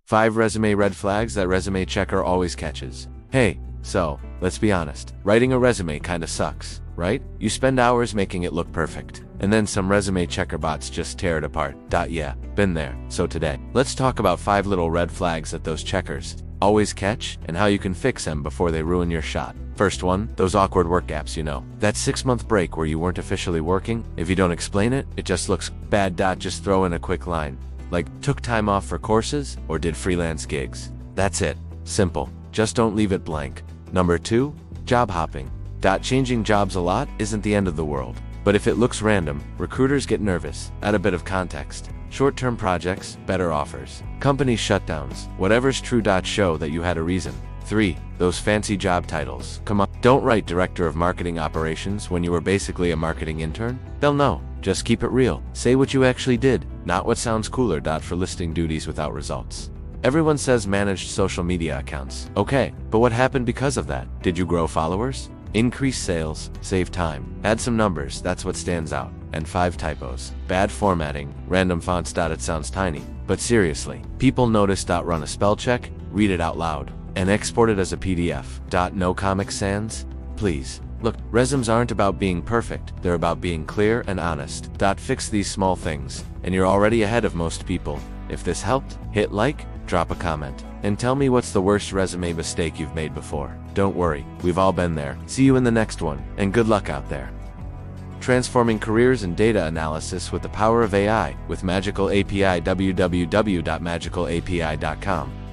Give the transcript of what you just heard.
5 resume red flags that resume checker always catches. Hey, so, let's be honest. Writing a resume kinda sucks, right? You spend hours making it look perfect, and then some resume checker bots just tear it apart. Yeah, been there. So today, let's talk about 5 little red flags that those checkers always catch, and how you can fix them before they ruin your shot. First one, those awkward work gaps, That 6-month break where you weren't officially working. If you don't explain it, it just looks bad. Just throw in a quick line, like, took time off for courses, or did freelance gigs. That's it. Simple. Just don't leave it blank. Number 2, job hopping. Changing jobs a lot isn't the end of the world. But if it looks random, recruiters get nervous. Add a bit of context. Short-term projects, better offers. Company shutdowns, whatever's true. Show that you had a reason. 3, those fancy job titles. Come on, don't write Director of Marketing Operations when you were basically a marketing intern. They'll know. Just keep it real. Say what you actually did, not what sounds cooler. For listing duties without results. Everyone says managed social media accounts. Okay, but what happened because of that? Did you grow followers? Increase sales, save time, add some numbers, that's what stands out. And 5 typos, bad formatting, random fonts. It sounds tiny, but seriously, people notice. Run a spell check, read it out loud, and export it as a PDF. No Comic Sans? Please. Look, resumes aren't about being perfect, they're about being clear and honest. Fix these small things, and you're already ahead of most people. If this helped, hit like, drop a comment, and tell me what's the worst resume mistake you've made before. Don't worry, we've all been there. See you in the next one, and good luck out there. Transforming careers and data analysis with the power of AI with Magical API. www.magicalapi.com